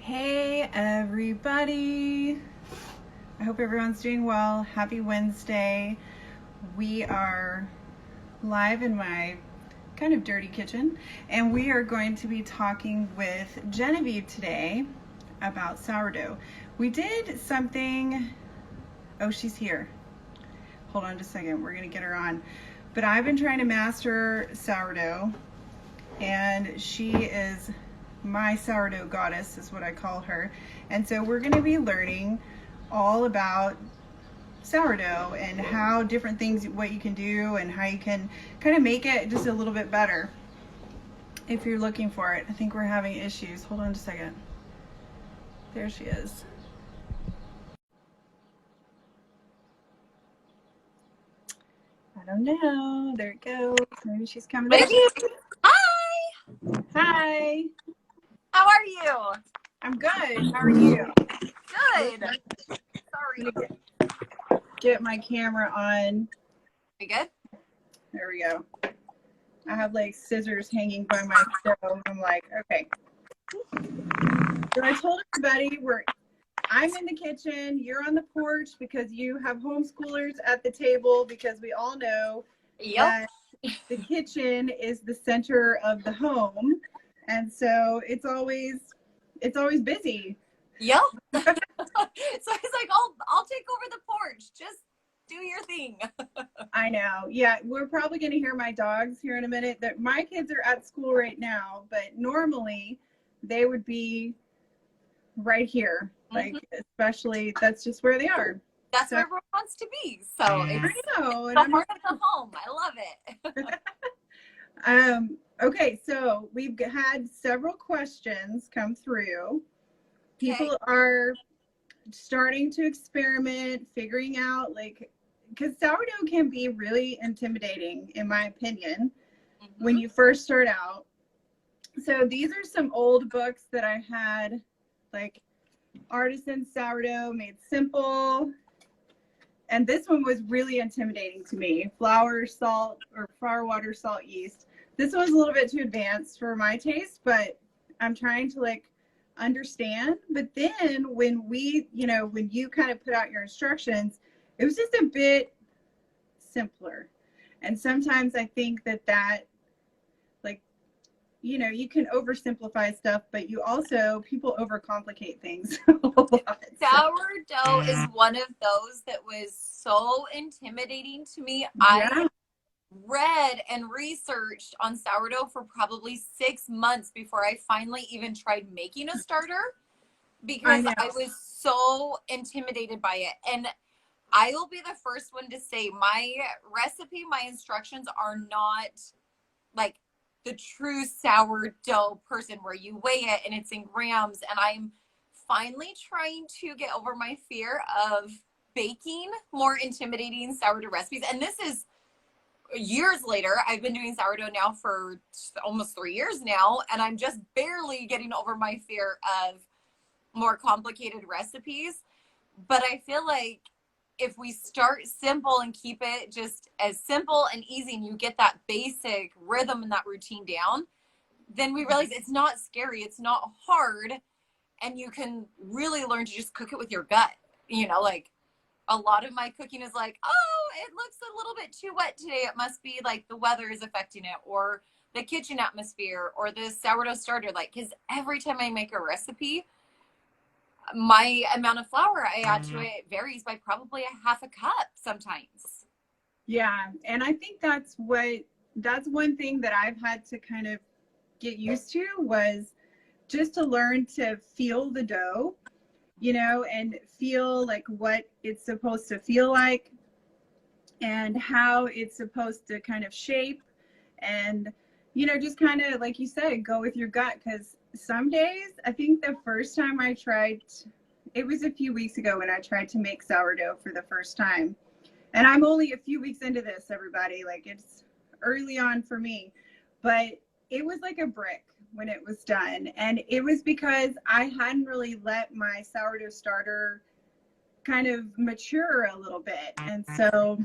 Hey everybody. I hope everyone's doing well. Happy Wednesday. We are live in my kind of dirty kitchen, and we are going to be talking with Genevieve today about sourdough. We did something. Oh, she's here. Hold on just a second. We're going to get her on. But I've been trying to master sourdough, and she is my sourdough goddess, is what I call her. And so we're going to be learning all about sourdough and how different things, what you can do and how you can kind of make it just a little bit better if you're looking for it. I think we're having issues. Hold on just a second. There she is. I don't know. There it goes. Maybe she's coming up. Hi. Hi. How are you? I'm good. How are you? Good. Sorry. Get my camera on. You good? There we go. I have like scissors hanging by my stove. I'm like, okay. So I told everybody I'm in the kitchen, you're on the porch because you have homeschoolers at the table, because we all know that the kitchen is the center of the home. And so it's always busy. Yep. So he's like, I'll take over the porch. Just do your thing. I know. Yeah, we're probably going to hear my dogs here in a minute. That my kids are at school right now, but normally they would be right here. Like, especially, that's just where they are. That's where everyone wants to be. So it's I know. the heart of the home. I love it. Okay, so we've had several questions come through. People are starting to experiment, figuring out, like, because sourdough can be really intimidating, in my opinion, when you first start out. So these are some old books that I had, like Artisan Sourdough Made Simple. And this one was really intimidating to me. Flour, salt, or flour, water, salt, yeast. This one's a little bit too advanced for my taste, but I'm trying to like understand. But then when when you kind of put out your instructions, it was just a bit simpler. And sometimes I think that like, you can oversimplify stuff, but people overcomplicate things a lot. Sourdough is one of those that was so intimidating to me. Yeah. I read and researched on sourdough for probably 6 months before I finally even tried making a starter, because I was so intimidated by it. And I will be the first one to say my recipe, my instructions are not like the true sourdough person where you weigh it and it's in grams. And I'm finally trying to get over my fear of baking more intimidating sourdough recipes. And this is years later. I've been doing sourdough now for almost 3 years now, and I'm just barely getting over my fear of more complicated recipes. But I feel like if we start simple and keep it just as simple and easy, and you get that basic rhythm and that routine down, then we realize it's not scary, it's not hard, and you can really learn to just cook it with your gut. Like, a lot of my cooking is like, oh, it looks a little bit too wet today. It must be like the weather is affecting it, or the kitchen atmosphere, or the sourdough starter. Like, because every time I make a recipe, my amount of flour I add to it varies by probably a half a cup sometimes. Yeah, and I think that's one thing that I've had to kind of get used to, was just to learn to feel the dough, and feel like what it's supposed to feel like and how it's supposed to kind of shape, and just kind of, like you said, go with your gut. Because some days, I think the first time I tried, it was a few weeks ago when I tried to make sourdough for the first time, and I'm only a few weeks into this, everybody, like, it's early on for me, but it was like a brick when it was done. And it was because I hadn't really let my sourdough starter kind of mature a little bit. And so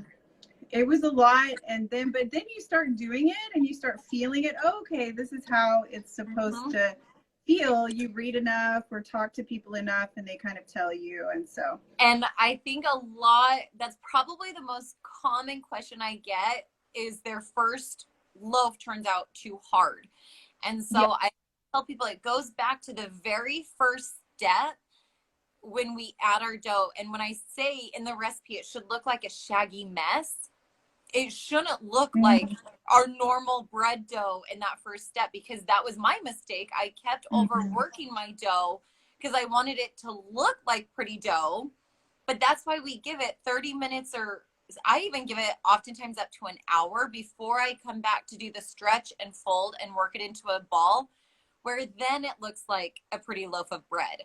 it was a lot. But then you start doing it and you start feeling it. Oh, okay, this is how it's supposed to feel, you read enough or talk to people enough and they kind of tell you. And I think a lot, that's probably the most common question I get is their first loaf turns out too hard. And so yeah. I tell people it goes back to the very first step when we add our dough. And when I say in the recipe, it should look like a shaggy mess, it shouldn't look like our normal bread dough in that first step, because that was my mistake. I kept overworking my dough because I wanted it to look like pretty dough. But that's why we give it 30 minutes, or I even give it oftentimes up to an hour before I come back to do the stretch and fold and work it into a ball, where then it looks like a pretty loaf of bread.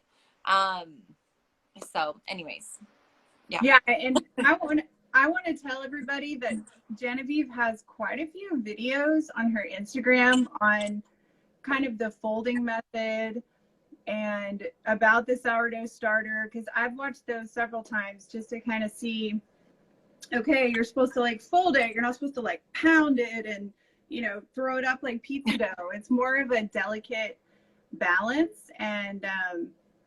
So anyways, yeah. Yeah. And I want to tell everybody that Genevieve has quite a few videos on her Instagram on kind of the folding method and about the sourdough starter, because I've watched those several times just to kind of see, okay, you're supposed to like fold it. You're not supposed to like pound it and, you know, throw it up like pizza dough. It's more of a delicate balance. And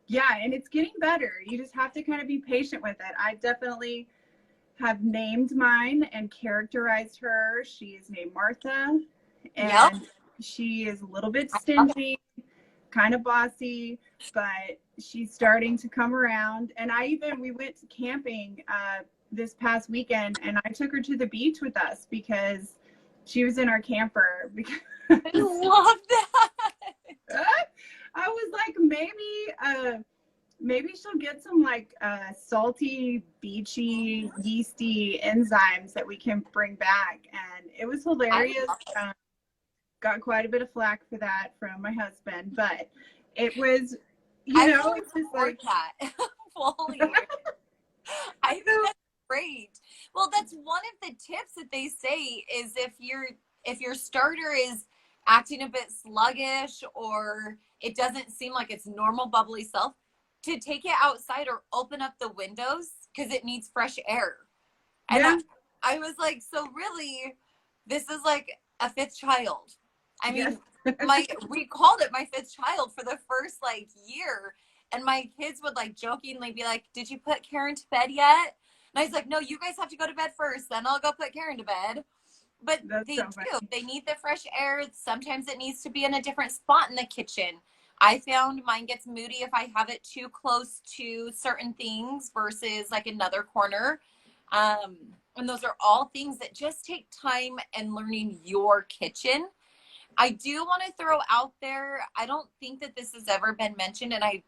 yeah, and it's getting better. You just have to kind of be patient with it. I definitely have named mine and characterized her. She is named Martha, and she is a little bit stingy, kind of bossy, but she's starting to come around. And we went camping this past weekend, and I took her to the beach with us because she was in our camper. I love that. I was like, maybe she'll get some like salty, beachy, yeasty enzymes that we can bring back. And it was hilarious. Got quite a bit of flack for that from my husband, but it was, it's just like that. Fully. I think that's great. Well, that's one of the tips that they say is if your starter is acting a bit sluggish or it doesn't seem like its normal bubbly self, to take it outside or open up the windows because it needs fresh air. And I was like, so really, this is like a fifth child. I mean, we called it my fifth child for the first like year. And my kids would like jokingly be like, did you put Karen to bed yet? And I was like, no, you guys have to go to bed first. Then I'll go put Karen to bed. But they do. They need the fresh air. Sometimes it needs to be in a different spot in the kitchen. I found mine gets moody if I have it too close to certain things versus like another corner. And those are all things that just take time and learning your kitchen. I do want to throw out there, I don't think that this has ever been mentioned, and I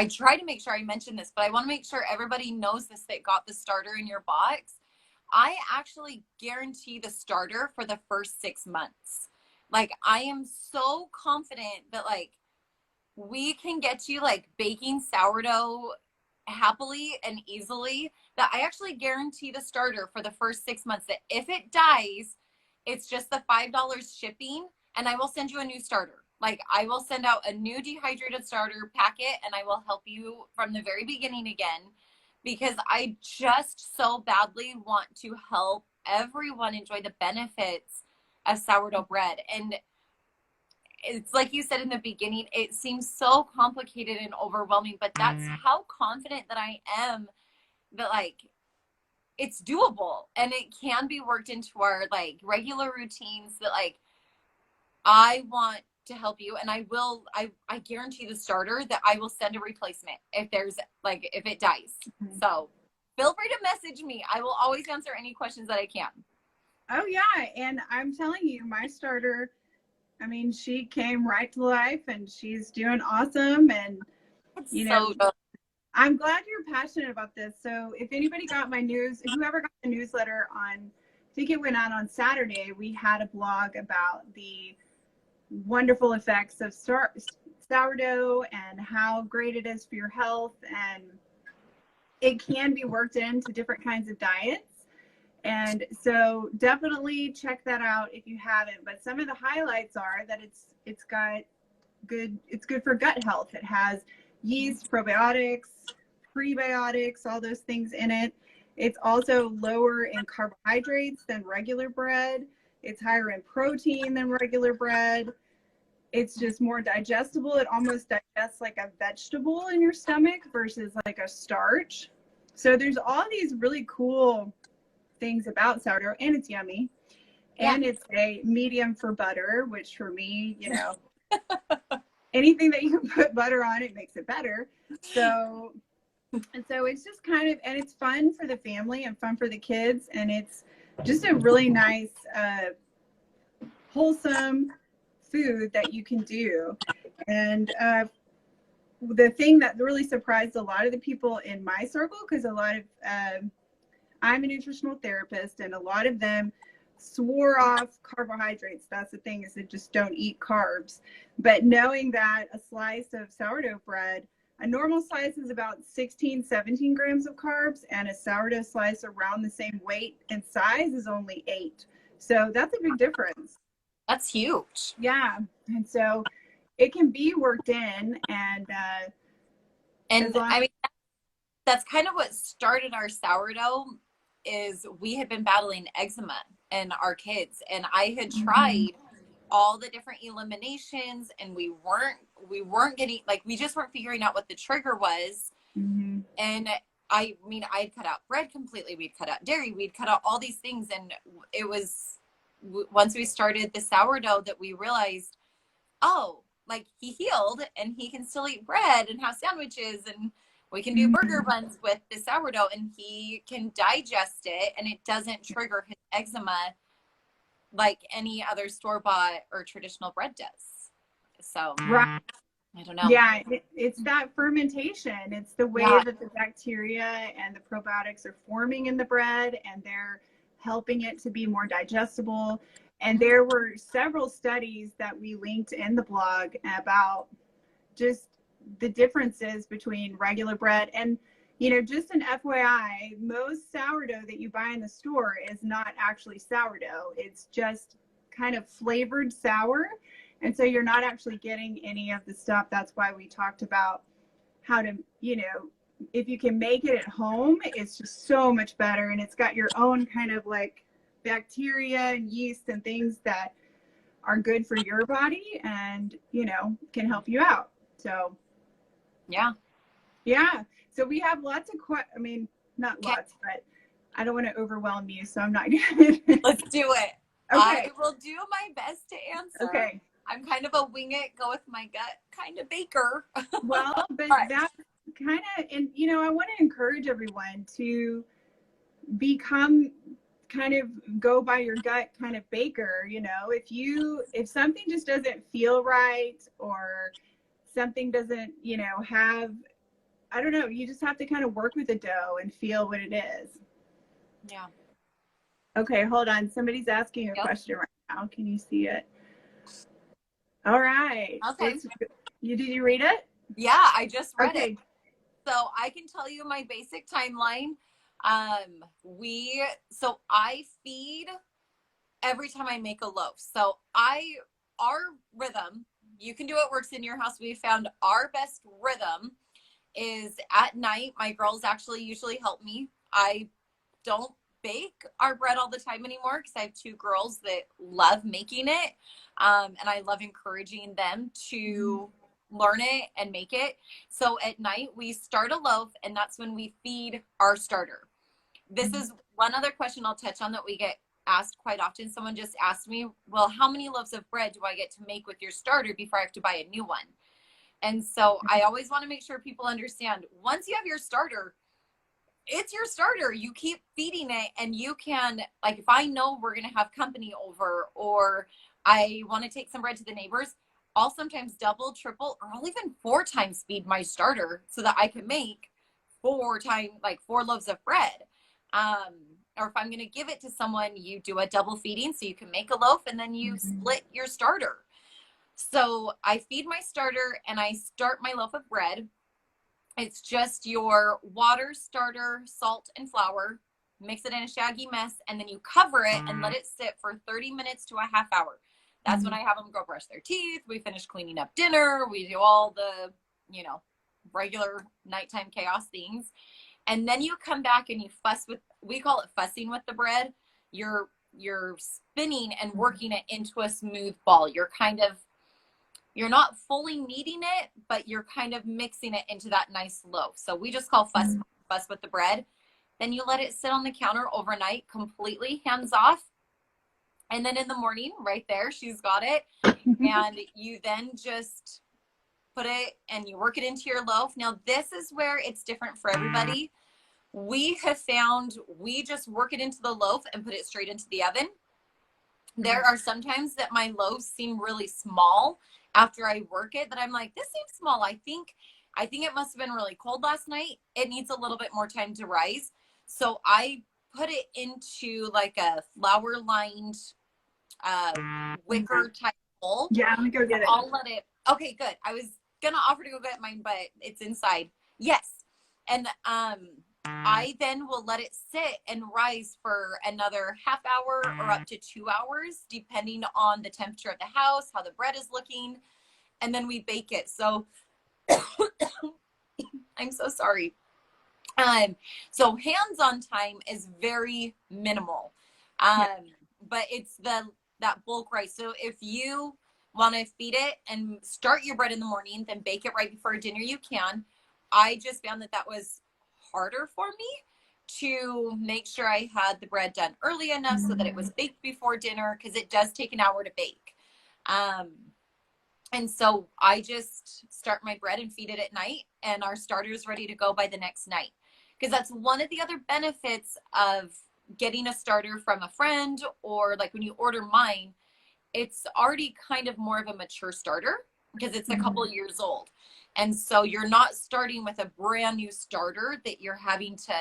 try to make sure I mention this, but I want to make sure everybody knows this that got the starter in your box. I actually guarantee the starter for the first 6 months. Like, I am so confident that like we can get you like baking sourdough happily and easily, that I actually guarantee the starter for the first 6 months, that if it dies, it's just the $5 shipping, and I will send you a new starter. Like, I will send out a new dehydrated starter packet, and I will help you from the very beginning again, because I just so badly want to help everyone enjoy the benefits of sourdough bread. And it's like you said in the beginning, it seems so complicated and overwhelming, but that's how confident that I am that like it's doable and it can be worked into our like regular routines, that like I want to help you, and I guarantee the starter that I will send a replacement if it dies. So feel free to message me. I will always answer any questions that I can. Oh yeah, and I'm telling you, my starter, I mean, she came right to life and she's doing awesome. And I'm glad you're passionate about this. So if anybody got whoever got the newsletter on, I think it went out on Saturday, we had a blog about the wonderful effects of sourdough and how great it is for your health. And it can be worked into different kinds of diets. And so definitely check that out if you haven't. But some of the highlights are that it's good for gut health. It has yeast, probiotics, prebiotics, all those things in it. It's also lower in carbohydrates than regular bread. It's higher in protein than regular bread. it's just more digestible. It almost digests like a vegetable in your stomach versus like a starch. So there's all these really cool things about sourdough, and it's yummy. Yeah. And it's a medium for butter, which for me, you know, anything that you can put butter on, it makes it better. So, and so it's just kind of, and it's fun for the family and fun for the kids. And it's just a really nice, wholesome food that you can do. And the thing that really surprised a lot of the people in my circle, because a lot of, I'm a nutritional therapist, and a lot of them swore off carbohydrates. That's the thing, is they just don't eat carbs. But knowing that a slice of sourdough bread, a normal slice is about 16, 17 grams of carbs, and a sourdough slice around the same weight and size is only 8. So that's a big difference. That's huge. Yeah. And so it can be worked in, and I mean, that's kind of what started our sourdough. Is we had been battling eczema in our kids, and I had tried all the different eliminations, and we weren't getting, like, we just weren't figuring out what the trigger was. And I mean, I'd cut out bread completely, we'd cut out dairy, we'd cut out all these things, and it was once we started the sourdough that we realized, oh, like, he healed and he can still eat bread and have sandwiches, and we can do burger buns with the sourdough, and he can digest it, and it doesn't trigger his eczema like any other store-bought or traditional bread does. So, right. I don't know. Yeah, it's that fermentation. It's the way that the bacteria and the probiotics are forming in the bread, and they're helping it to be more digestible. And there were several studies that we linked in the blog about just the differences between regular bread. And, you know, just an FYI, most sourdough that you buy in the store is not actually sourdough. It's just kind of flavored sour. And so you're not actually getting any of the stuff. That's why we talked about how to, you know, if you can make it at home, it's just so much better. And it's got your own kind of like bacteria and yeast and things that are good for your body and, you know, can help you out. So, yeah. So we have lots of I mean, not lots, but I don't want to overwhelm you, so I'm not gonna. Let's do it. Okay. I will do my best to answer. Okay. I'm kind of a wing it, go with my gut kind of baker. Well, but that's kind of, and you know, I want to encourage everyone to become kind of go by your gut kind of baker. You know, if something just doesn't feel right, or something doesn't, you know, have, I don't know, you just have to kind of work with the dough and feel what it is. Yeah. Okay, hold on. Somebody's asking a question right now. Can you see it? All right. Okay. Did you read it? Yeah, I just read it. So I can tell you my basic timeline. So I feed every time I make a loaf. So our rhythm, you can do what works in your house. We found our best rhythm is at night. My girls actually usually help me. I don't bake our bread all the time anymore because I have 2 girls that love making it. And I love encouraging them to learn it and make it. So at night we start a loaf, and that's when we feed our starter. This is one other question I'll touch on that we get asked quite often. Someone just asked me, well, how many loaves of bread do I get to make with your starter before I have to buy a new one? And so I always want to make sure people understand, once you have your starter, it's your starter. You keep feeding it, and you can, like, if I know we're going to have company over, or I want to take some bread to the neighbors, I'll sometimes double, triple, or I'll even 4 times feed my starter so that I can make 4 loaves of bread. Or if I'm going to give it to someone, you do a double feeding so you can make a loaf, and then you split your starter. So I feed my starter and I start my loaf of bread. It's just your water, starter, salt, and flour. Mix it in a shaggy mess, and then you cover it and let it sit for 30 minutes to a half hour. That's when I have them go brush their teeth. We finish cleaning up dinner. We do all the, you know, regular nighttime chaos things. And then you come back and you fuss with, we call it fussing with the bread. You're spinning and working it into a smooth ball. You're kind of you're not fully kneading it, but you're kind of mixing it into that nice loaf. So we just call fuss with the bread. Then you let it sit on the counter overnight, completely hands off. And then in the morning, right there, she's got it. And you then just put it and you work it into your loaf. Now, this is where it's different for everybody. We have found we just work it into the loaf and put it straight into the oven. There are some times that my loaves seem really small after I work it, that I'm like, this seems small. I think it must have been really cold last night. It needs a little bit more time to rise. So I put it into like a flour lined wicker type bowl. Yeah, I'm gonna go get it. I'll let it. Okay, good. I was gonna offer to go get mine, but it's inside. Yes. And I then will let it sit and rise for another half hour or up to 2 hours, depending on the temperature of the house, how the bread is looking, and then we bake it. So I'm so sorry. So hands-on time is very minimal, but it's that bulk rice. So if you want to feed it and start your bread in the morning, then bake it right before dinner, you can. I just found that was harder for me to make sure I had the bread done early enough so that it was baked before dinner, because it does take an hour to bake. And so I just start my bread and feed it at night, and our starter is ready to go by the next night. Because that's one of the other benefits of getting a starter from a friend, or like when you order mine, it's already kind of more of a mature starter because it's a couple of years old. And so you're not starting with a brand new starter that you're having to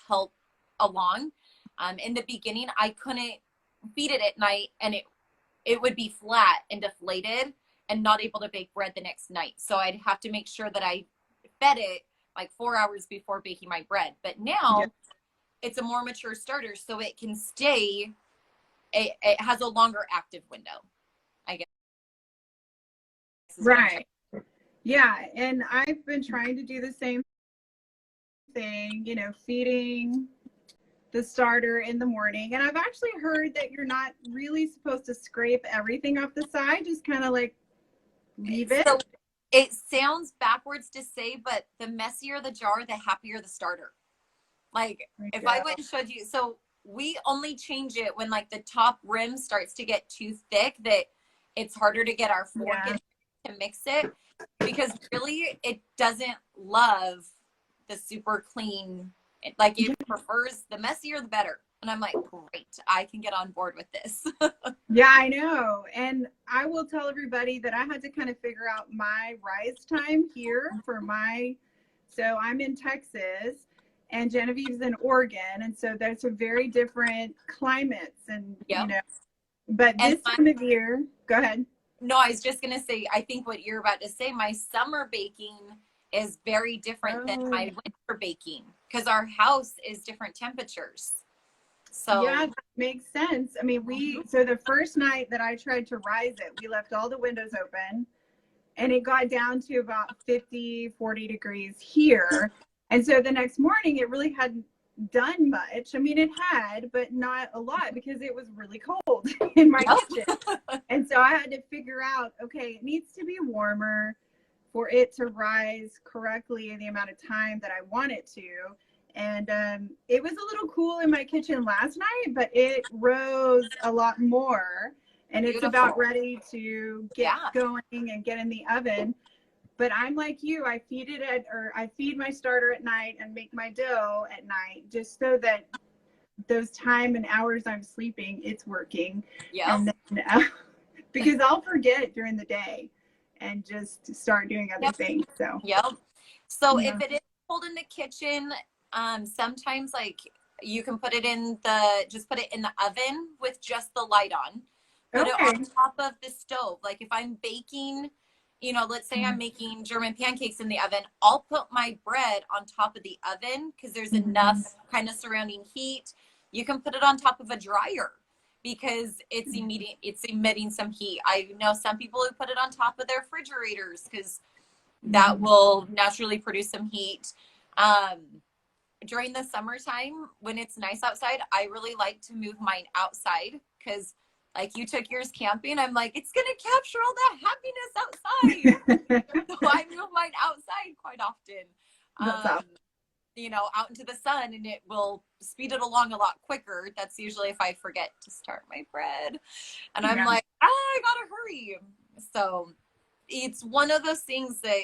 help along. In the beginning, I couldn't feed it at night, and it would be flat and deflated and not able to bake bread the next night. So I'd have to make sure that I fed it like 4 hours before baking my bread. But now it's a more mature starter, so it can stay, it has a longer active window, I guess. Right. Yeah. And I've been trying to do the same thing, feeding the starter in the morning. And I've actually heard that you're not really supposed to scrape everything off the side, just kind of like leave it. So it sounds backwards to say, but the messier the jar, the happier the starter. Like if I went and showed you, so we only change it when like the top rim starts to get too thick that it's harder to get our fork in to mix it, because really it doesn't love the super clean, like it prefers the messier the better. And I'm like, great, I can get on board with this. Yeah, I know. And I will tell everybody that I had to kind of figure out my rise time here so I'm in Texas and Genevieve's in Oregon. And so that's a very different climates and, but this time of year, go ahead. No, I was just going to say, I think what you're about to say, my summer baking is very different than my winter baking, because our house is different temperatures. So yeah, that makes sense. I mean, so the first night that I tried to rise it, we left all the windows open and it got down to about 40 degrees here. And so the next morning it really hadn't done much. I mean, it had, but not a lot because it was really cold in my kitchen. And so I had to figure out, okay, it needs to be warmer for it to rise correctly in the amount of time that I want it to. And it was a little cool in my kitchen last night, but it rose a lot more, and it's about ready to get going and get in the oven. But I'm like you, I feed my starter at night and make my dough at night, just so that those time and hours I'm sleeping, it's working. Yeah. And then, because I'll forget during the day and just start doing other things. So So if it is cold in the kitchen, sometimes like you can put it in the oven with just the light on, put it on top of the stove. Like if I'm baking, let's say I'm making German pancakes in the oven, I'll put my bread on top of the oven because there's enough kind of surrounding heat. You can put it on top of a dryer because it's emitting some heat. I know some people who put it on top of their refrigerators because that will naturally produce some heat. During the summertime, when it's nice outside, I really like to move mine outside because Like you took yours camping. I'm like, it's going to capture all that happiness outside. So I move mine outside quite often. Out into the sun, and it will speed it along a lot quicker. That's usually if I forget to start my bread. And I'm like, I gotta hurry. So it's one of those things that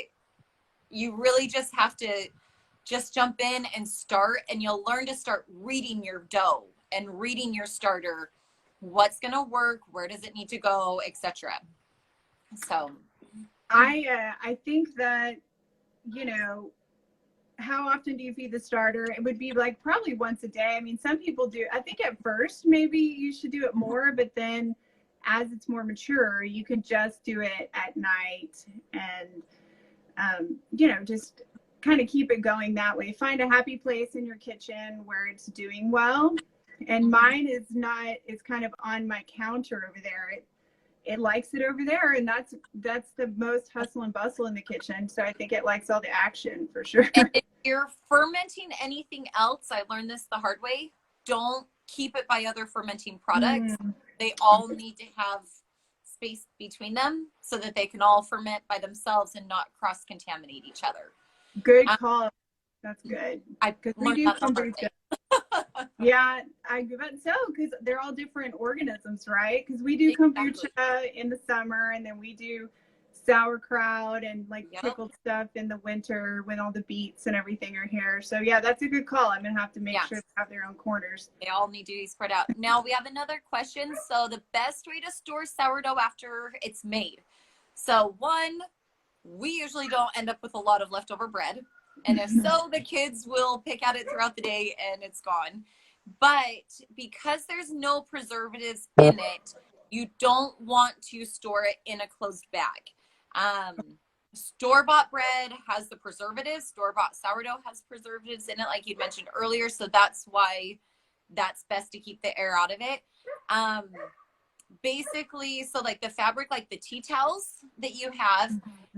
you really just have to just jump in and start, and you'll learn to start reading your dough and reading your starter. What's going to work? Where does it need to go, etc. So I think that, how often do you feed the starter? It would be like probably once a day. I mean, some people do. I think at first maybe you should do it more, but then as it's more mature, you can just do it at night and, just kind of keep it going that way. Find a happy place in your kitchen where it's doing well. And mine is not, it's kind of on my counter over there. It likes it over there, and that's the most hustle and bustle in the kitchen. So I think it likes all the action for sure. And if you're fermenting anything else, I learned this the hard way. Don't keep it by other fermenting products. They all need to have space between them so that they can all ferment by themselves and not cross-contaminate each other. Good call. That's good. Because we do kombucha. Yeah, I bet so, because they're all different organisms, right? Because we do kombucha in the summer, and then we do sauerkraut and like pickled stuff in the winter when all the beets and everything are here. So yeah, that's a good call. I'm gonna have to make sure they have their own corners. They all need to be spread out. Now we have another question. So the best way to store sourdough after it's made. So one, we usually don't end up with a lot of leftover bread. And if so, the kids will pick at it throughout the day and it's gone. But because there's no preservatives in it, you don't want to store it in a closed bag. Store-bought bread has the preservatives. Store-bought sourdough has preservatives in it, like you mentioned earlier. So that's why that's best to keep the air out of it. Basically, so like the fabric, like the tea towels that you have,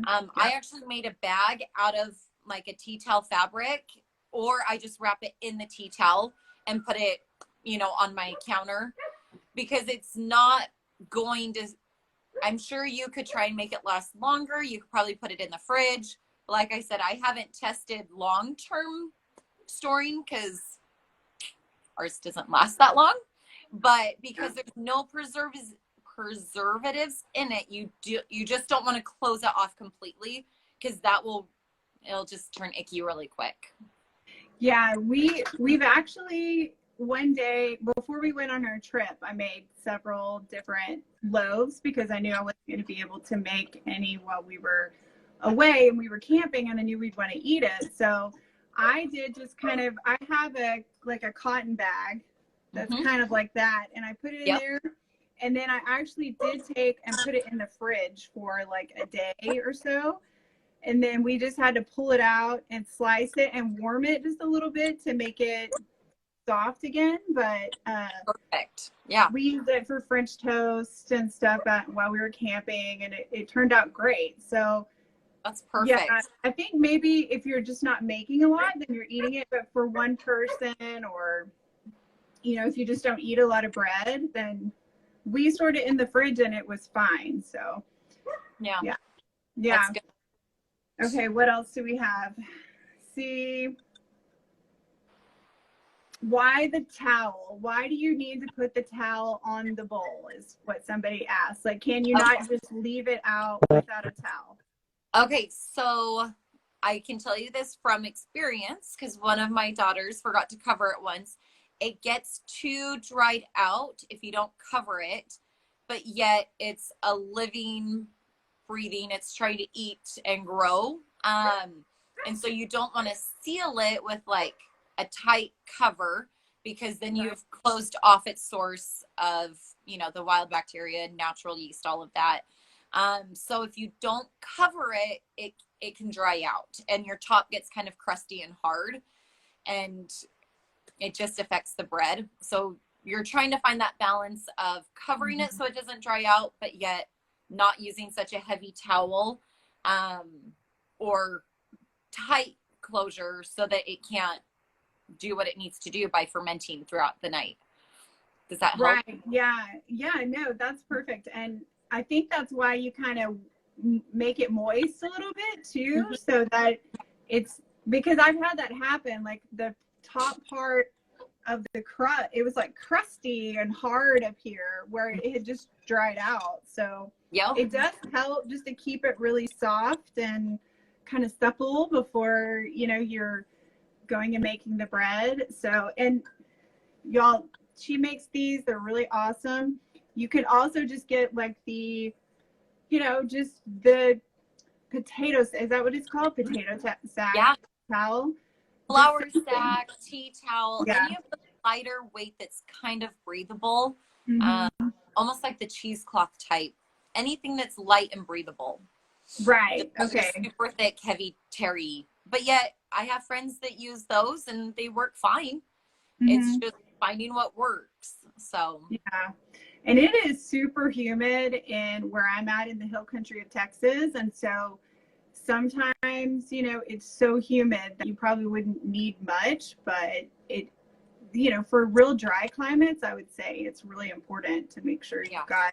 I actually made a bag out of like a tea towel fabric, or I just wrap it in the tea towel and put it, on my counter, because it's not going to, I'm sure you could try and make it last longer. You could probably put it in the fridge. But like I said, I haven't tested long-term storing because ours doesn't last that long, but because there's no preservatives in it, you just don't want to close it off completely, because it'll just turn icky really quick. Yeah, we've actually, one day before we went on our trip, I made several different loaves because I knew I wasn't going to be able to make any while we were away and we were camping, and I knew we'd want to eat it. So I did just I have a cotton bag that's kind of like that, and I put it in there. And then I actually did take and put it in the fridge for like a day or so. And then we just had to pull it out and slice it and warm it just a little bit to make it soft again. But perfect. Yeah. We used it for French toast and stuff while we were camping, and it turned out great. So that's perfect. Yeah, I think maybe if you're just not making a lot, then you're eating it. But for one person, or, if you just don't eat a lot of bread, then we stored it in the fridge and it was fine. So yeah. That's good. Okay, what else do we have? See, why the towel? Why do you need to put the towel on the bowl is what somebody asked. Like, can you not just leave it out without a towel? Okay, so I can tell you this from experience, because one of my daughters forgot to cover it once. It gets too dried out if you don't cover it, but yet it's a living, breathing, it's trying to eat and grow. And so you don't want to seal it with like a tight cover, because then you've closed off its source of, the wild bacteria, natural yeast, all of that. So if you don't cover it, it can dry out and your top gets kind of crusty and hard, and it just affects the bread. So you're trying to find that balance of covering it so it doesn't dry out, but yet not using such a heavy towel, or tight closure so that it can't do what it needs to do by fermenting throughout the night. Does that help? Right. Yeah. Yeah. No, that's perfect. And I think that's why you kind of make it moist a little bit too, Mm-hmm. so that it's, because I've had that happen. Like the top part of the crust, it was like crusty and hard up here where it had just dried out. So Yep. it does help just to keep it really soft and kind of supple before, you're going and making the bread. So, and y'all, she makes these, they're really awesome. You can also just get like the, just the potatoes. Is that what it's called? Potato sack Yeah. towel. Flour sack, tea towel, Yeah. any of the lighter weight that's kind of breathable, Mm-hmm. almost like the cheesecloth type. Anything that's light and breathable. Right. Just Okay. super thick, heavy, terry. But yet, I have friends that use those and they work fine. Mm-hmm. It's just finding what works. So yeah. And it is super humid in where I'm at in the hill country of Texas. And so sometimes, it's so humid that you probably wouldn't need much, but it, for real dry climates, I would say it's really important to make sure you've got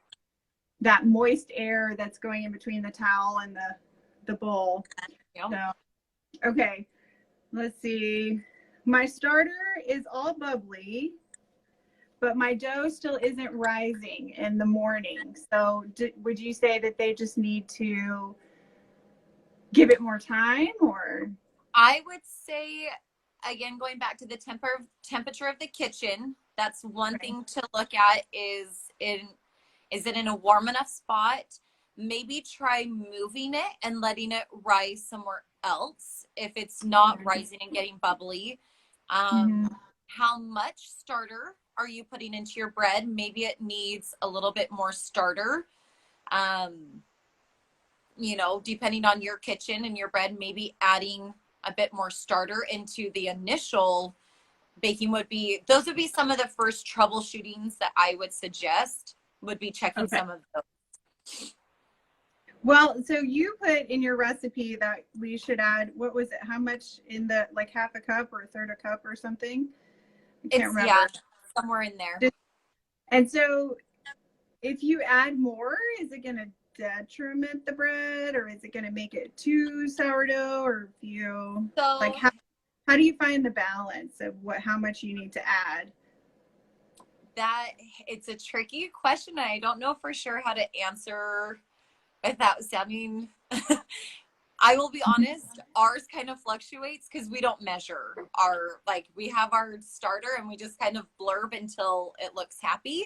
that moist air that's going in between the towel and the bowl. yeah. So, okay, let's see. My starter is all bubbly, but my dough still isn't rising in the morning. So would you say that they just need to give it more time, or? I would say, again, going back to the temperature of the kitchen, that's one thing to look at. Is it in a warm enough spot? Maybe try moving it and letting it rise somewhere else if it's not rising and getting bubbly. How much starter are you putting into your bread? Maybe it needs a little bit more starter. Depending on your kitchen and your bread, maybe adding a bit more starter into the initial baking would be some of the first troubleshootings that I would suggest, would be checking some of those. Well, so you put in your recipe that we should add, what was it? How much in the, like half a cup or a third a cup or something? I can't remember. Yeah, somewhere in there. And so if you add more, is it going to detriment the bread, or is it going to make it too sourdough? Or if you, like, how do you find the balance of how much you need to add? That it's a tricky question. I don't know for sure how to answer without sounding I will be honest, ours kind of fluctuates because we don't measure we have our starter and we just kind of blurb until it looks happy.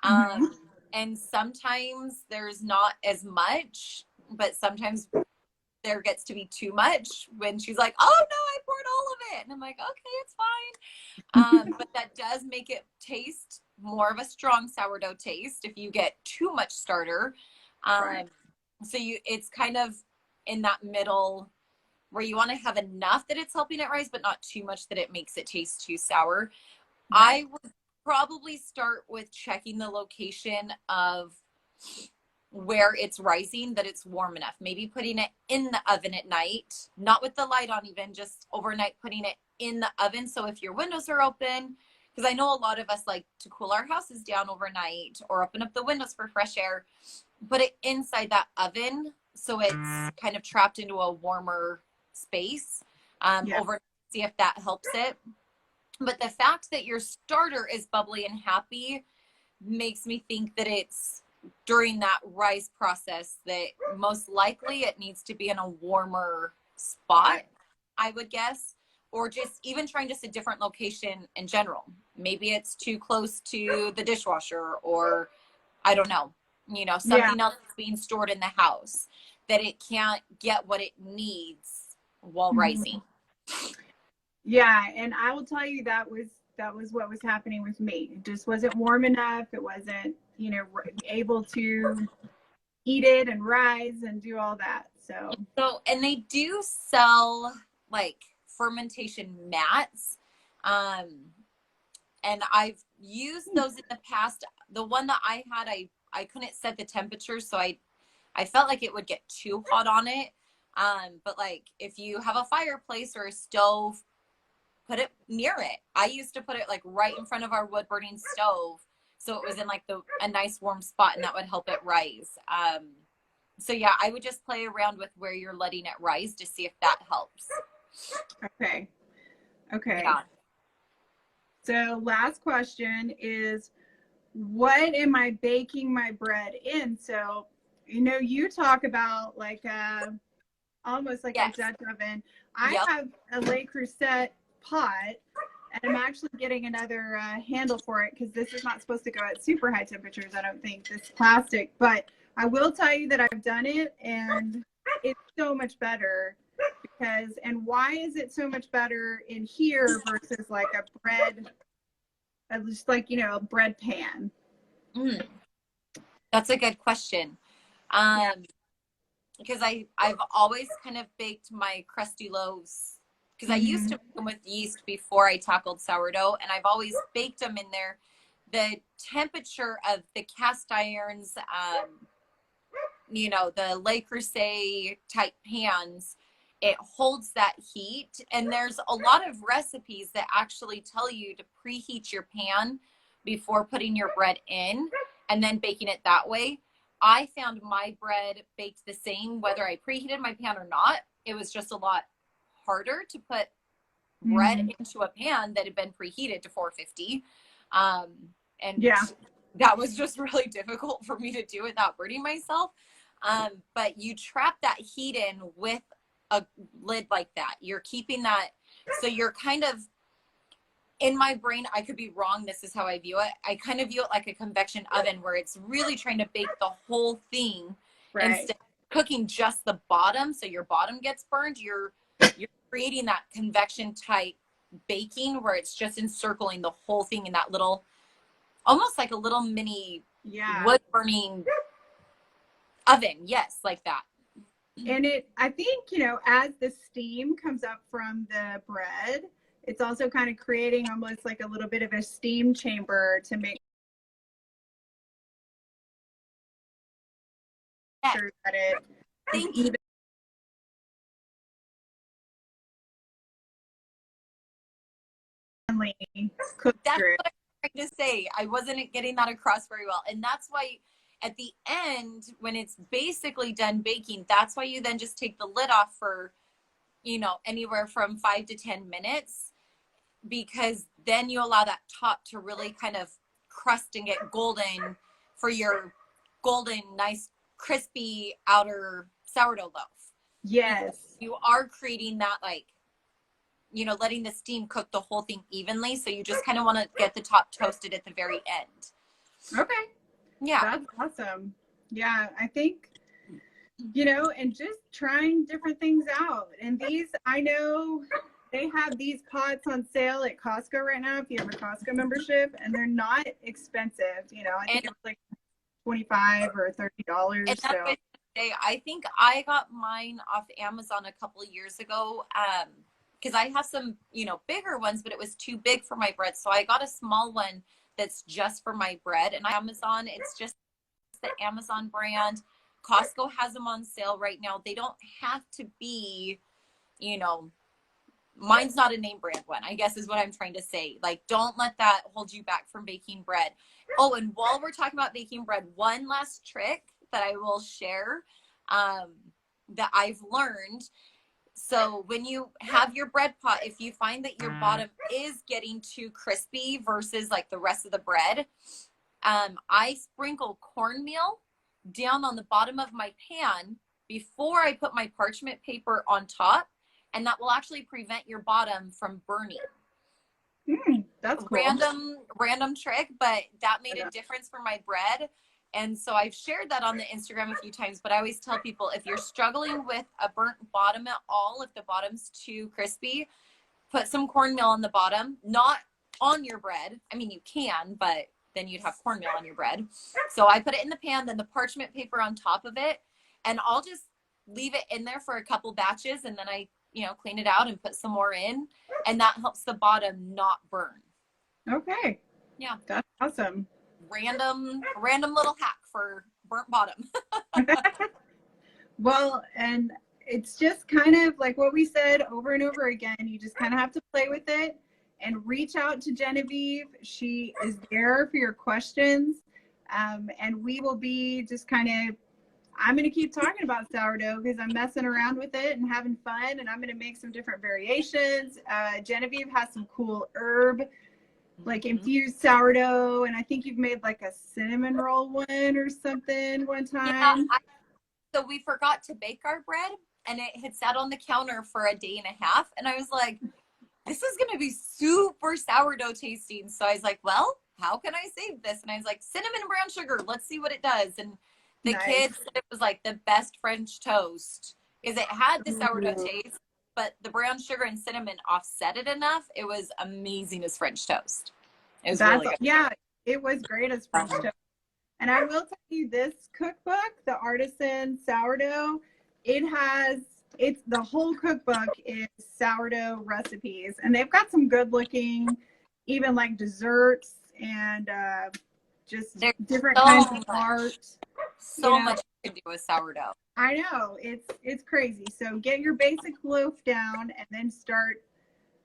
And sometimes there's not as much, but sometimes there gets to be too much when she's like, oh no, I poured all of it. And I'm like, okay, it's fine. But that does make it taste more of a strong sourdough taste if you get too much starter. So it's kind of in that middle where you want to have enough that it's helping it rise, but not too much that it makes it taste too sour. I would probably start with checking the location of where it's rising, that it's warm enough. Maybe putting it in the oven at night, not with the light on, even just overnight, putting it in the oven. So if your windows are open, because I know a lot of us like to cool our houses down overnight or open up the windows for fresh air, put it inside that oven so it's kind of trapped into a warmer space overnight, see if that helps it. But the fact that your starter is bubbly and happy makes me think that it's during that rise process that most likely it needs to be in a warmer spot, I would guess, or just even trying just a different location in general. Maybe it's too close to the dishwasher, or I don't know, something else that's being stored in the house that it can't get what it needs while rising. Yeah, and I will tell you that was what was happening with me. It just wasn't warm enough. It wasn't, able to eat it and rise and do all that. So and they do sell like fermentation mats. And I've used those in the past. The one that I had, I couldn't set the temperature, so I felt like it would get too hot on it. But like if you have a fireplace or a stove, put it near it. I used to put it like right in front of our wood burning stove so it was in like a nice warm spot, and that would help it rise. So yeah, I would just play around with where you're letting it rise to see if that helps. Okay. Yeah. So last question is, what am I baking my bread in? So, you talk about like almost like a Dutch oven. I have a Le Creuset pot, and I'm actually getting another handle for it because this is not supposed to go at super high temperatures, I don't think, this plastic. But I will tell you that I've done it, and it's so much better. And why is it so much better in here versus like a bread, just like, a bread pan? That's a good question. Because I've always kind of baked my crusty loaves, because I used to make them with yeast before I tackled sourdough, and I've always baked them in there. The temperature of the cast irons, the Le Creuset type pans, it holds that heat. And there's a lot of recipes that actually tell you to preheat your pan before putting your bread in and then baking it that way. I found my bread baked the same whether I preheated my pan or not. It was just a lot harder to put bread into a pan that had been preheated to 450. That was just really difficult for me to do without burning myself. But you trap that heat in with a lid like that. You're keeping that, so you're kind of, in my brain, I could be wrong, this is how I view it. I kind of view it like a convection oven where it's really trying to bake the whole thing instead of cooking just the bottom, so your bottom gets burned. You're creating that convection type baking where it's just encircling the whole thing in that little, almost like a little mini wood burning oven. Yes, like that. And I think, as the steam comes up from the bread, it's also kind of creating almost like a little bit of a steam chamber to make sure that it is even. That's what I'm trying to say. I wasn't getting that across very well. And that's why at the end, when it's basically done baking, that's why you then just take the lid off for, anywhere from 5 to 10 minutes, because then you allow that top to really kind of crust and get golden for your golden, nice, crispy outer sourdough loaf. Yes. Because you are creating that, like, letting the steam cook the whole thing evenly. So you just kind of want to get the top toasted at the very end. Okay. Yeah. That's awesome. Yeah. I think, and just trying different things out. And these, I know they have these pots on sale at Costco right now if you have a Costco membership, and they're not expensive. I think it's like $25 or $30. And that's what I think I got mine off Amazon a couple of years ago. Because I have some, bigger ones, but it was too big for my bread. So I got a small one that's just for my bread. And Amazon, it's just the Amazon brand. Costco has them on sale right now. They don't have to be, mine's not a name brand one, I guess is what I'm trying to say. Like, don't let that hold you back from baking bread. Oh, and while we're talking about baking bread, one last trick that I will share that I've learned. So when you have your bread pot, if you find that your bottom is getting too crispy versus like the rest of the bread, I sprinkle cornmeal down on the bottom of my pan before I put my parchment paper on top, and that will actually prevent your bottom from burning. That's cool. Random trick, but that made a difference for my bread. And so I've shared that on the Instagram a few times, but I always tell people, if you're struggling with a burnt bottom at all, if the bottom's too crispy, put some cornmeal on the bottom, not on your bread. I mean, you can, but then you'd have cornmeal on your bread. So I put it in the pan, then the parchment paper on top of it, and I'll just leave it in there for a couple batches, and then I, clean it out and put some more in, and that helps the bottom not burn. Okay. Yeah. That's awesome. Random little hack for burnt bottom. Well, and it's just kind of like what we said over and over again. You just kind of have to play with it. and reach out to Genevieve. She is there for your questions. And we will be just kind of, I'm going to keep talking about sourdough because I'm messing around with it and having fun, and I'm going to make some different variations. Genevieve has some cool herb, like infused sourdough, and I think you've made like a cinnamon roll one or something one time. Yeah, so we forgot to bake our bread, and it had sat on the counter for a day and a half, and I was like, this is going to be super sourdough tasting. So I was like, well, how can I save this? And I was like, cinnamon and brown sugar, let's see what it does. And the kids said it was like the best French toast, is it had the sourdough taste, but the brown sugar and cinnamon offset it enough. It was amazing as French toast. It was really good. Yeah, it was great as French toast. And I will tell you, this cookbook, the Artisan Sourdough, it's the whole cookbook is sourdough recipes, and they've got some good looking, even like desserts and just different kinds of art. So much you can do with sourdough. I know, it's crazy. So get your basic loaf down and then start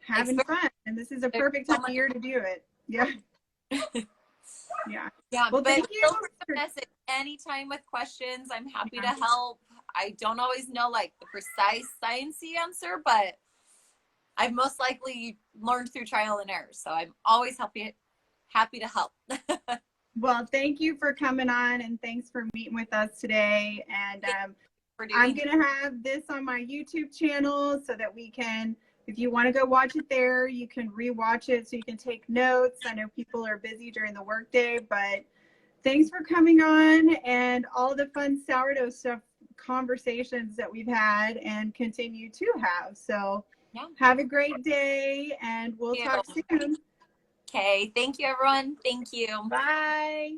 having fun. And this is a perfect time of year to do it. Yeah. Yeah. Well, but thank you. For message anytime with questions. I'm happy to help. I don't always know like the precise sciencey answer, but I've most likely learned through trial and error. So I'm always happy to help. Well, thank you for coming on, and thanks for meeting with us today. And I'm going to have this on my YouTube channel so that we can, if you want to go watch it there, you can rewatch it so you can take notes. I know people are busy during the workday, but thanks for coming on and all the fun sourdough stuff conversations that we've had and continue to have. So have a great day, and we'll talk soon. Okay. Thank you, everyone. Thank you. Bye.